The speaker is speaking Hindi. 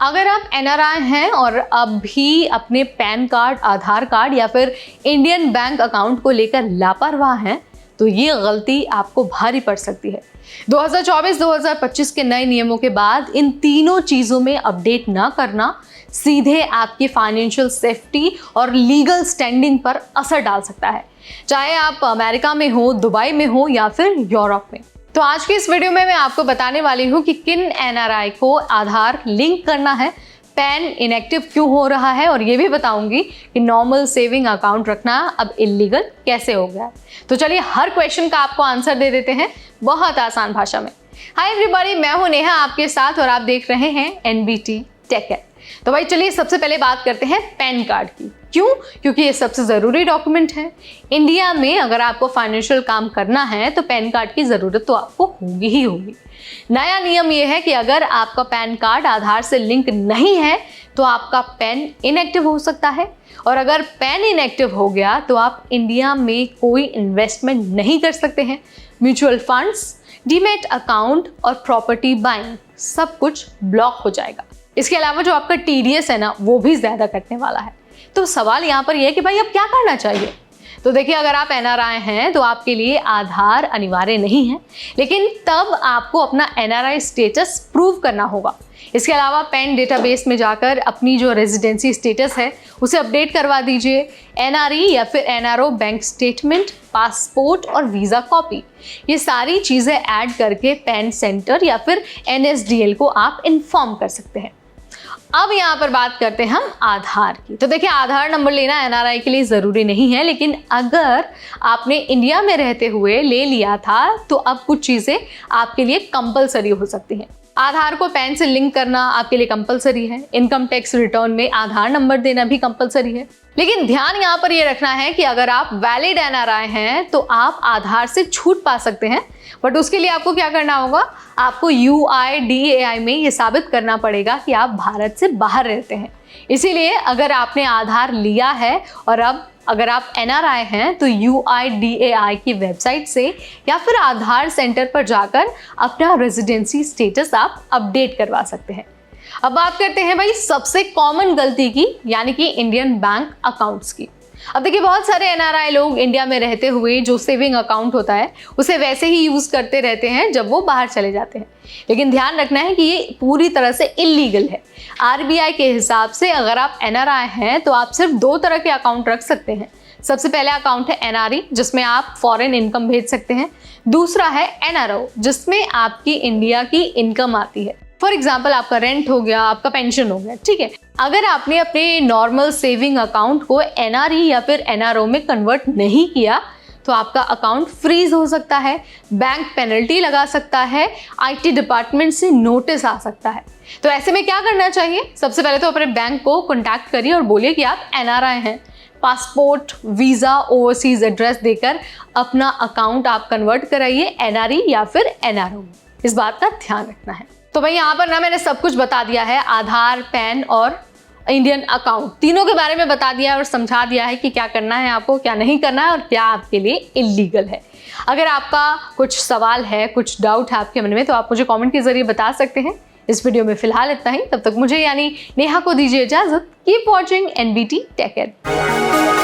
अगर आप एनआरआई हैं और अभी अपने पैन कार्ड, आधार कार्ड या फिर इंडियन बैंक अकाउंट को लेकर लापरवाह हैं तो ये गलती आपको भारी पड़ सकती है। 2024-2025 के नए नियमों के बाद इन तीनों चीज़ों में अपडेट ना करना सीधे आपकी फाइनेंशियल सेफ्टी और लीगल स्टैंडिंग पर असर डाल सकता है, चाहे आप अमेरिका में हो, दुबई में हो या फिर यूरोप में। तो आज की इस वीडियो में मैं आपको बताने वाली हूँ कि किन एनआरआई को आधार लिंक करना है, पैन इनएक्टिव क्यों हो रहा है, और ये भी बताऊंगी कि नॉर्मल सेविंग अकाउंट रखना अब इलीगल कैसे हो गया। तो चलिए हर क्वेश्चन का आपको आंसर दे देते हैं बहुत आसान भाषा में। हाय एवरीबॉडी, मैं हूं नेहा आपके साथ और आप देख रहे हैं एनबीटी टेक। तो भाई चलिए सबसे पहले बात करते हैं पैन कार्ड की। क्यों? क्योंकि ये सबसे ज़रूरी डॉक्यूमेंट है। इंडिया में अगर आपको फाइनेंशियल काम करना है तो पैन कार्ड की ज़रूरत तो आपको होगी ही होगी। नया नियम ये है कि अगर आपका पैन कार्ड आधार से लिंक नहीं है तो आपका पैन इनएक्टिव हो सकता है, और अगर पैन इनएक्टिव हो गया तो आप इंडिया में कोई इन्वेस्टमेंट नहीं कर सकते हैं। म्यूचुअल फंड्स, डीमैट अकाउंट और प्रॉपर्टी बाइंग सब कुछ ब्लॉक हो जाएगा। इसके अलावा जो आपका टीडीएस है ना, वो भी ज़्यादा कटने वाला है। तो सवाल यहाँ पर यह है कि भाई अब क्या करना चाहिए। तो देखिए, अगर आप एनआरआई हैं तो आपके लिए आधार अनिवार्य नहीं है, लेकिन तब आपको अपना एनआरआई स्टेटस प्रूव करना होगा। इसके अलावा पैन डेटाबेस में जाकर अपनी जो रेजिडेंसी स्टेटस है उसे अपडेट करवा दीजिए। एनआरई या फिर एनआरओ बैंक स्टेटमेंट, पासपोर्ट और वीज़ा कॉपी, ये सारी चीज़ें ऐड करके पैन सेंटर या फिर एनएसडीएल को आप इन्फॉर्म कर सकते हैं। अब यहाँ पर बात करते हैं हम आधार की। तो देखिए, आधार नंबर लेना एनआरआई के लिए ज़रूरी नहीं है, लेकिन अगर आपने इंडिया में रहते हुए ले लिया था तो अब कुछ चीज़ें आपके लिए कंपलसरी हो सकती हैं। आधार को पैन से लिंक करना आपके लिए कंपलसरी है। इनकम टैक्स रिटर्न में आधार नंबर देना भी कंपलसरी है। लेकिन ध्यान यहाँ पर ये रखना है कि अगर आप वैलिड एनआरआई हैं तो आप आधार से छूट पा सकते हैं, बट उसके लिए आपको क्या करना होगा, आपको UIDAI में ये साबित करना पड़ेगा कि आप भारत से बाहर रहते हैं। इसीलिए अगर आपने आधार लिया है और अब अगर आप एनआरआई हैं तो UIDAI की वेबसाइट से या फिर आधार सेंटर पर जाकर अपना रेजिडेंसी स्टेटस आप अपडेट करवा सकते हैं। अब बात करते हैं भाई सबसे कॉमन गलती की, यानी कि इंडियन बैंक अकाउंट्स की। अब देखिए, बहुत सारे एनआरआई लोग इंडिया में रहते हुए जो सेविंग अकाउंट होता है उसे वैसे ही यूज़ करते रहते हैं जब वो बाहर चले जाते हैं। लेकिन ध्यान रखना है कि ये पूरी तरह से इलीगल है। आरबीआई के हिसाब से अगर आप एनआरआई हैं तो आप सिर्फ 2 तरह के अकाउंट रख सकते हैं। सबसे पहले अकाउंट है एनआरई, जिसमें आप फॉरेन इनकम भेज सकते हैं। दूसरा है एनआरओ, जिसमें आपकी इंडिया की इनकम आती है। फॉर एग्जाम्पल, आपका रेंट हो गया, आपका पेंशन हो गया, ठीक है। अगर आपने अपने नॉर्मल सेविंग अकाउंट को एनआरई या फिर एनआरओ में कन्वर्ट नहीं किया तो आपका अकाउंट फ्रीज हो सकता है, बैंक पेनल्टी लगा सकता है, आईटी डिपार्टमेंट से नोटिस आ सकता है। तो ऐसे में क्या करना चाहिए? सबसे पहले तो अपने बैंक को कॉन्टैक्ट करिए और बोलिए कि आप एनआरआई हैं। पासपोर्ट, वीज़ा, ओवरसीज एड्रेस देकर अपना अकाउंट आप कन्वर्ट कराइए एनआरई या फिर एनआरओ। इस बात का ध्यान रखना है। तो भाई यहाँ पर ना मैंने सब कुछ बता दिया है, आधार, पैन और इंडियन अकाउंट तीनों के बारे में बता दिया है और समझा दिया है कि क्या करना है आपको, क्या नहीं करना है और क्या आपके लिए इलीगल है। अगर आपका कुछ सवाल है, कुछ डाउट है आपके मन में, तो आप मुझे कमेंट के जरिए बता सकते हैं। इस वीडियो में फिलहाल इतना ही। तब तक मुझे यानी नेहा को दीजिए इजाजत। Keep watching NBT take care.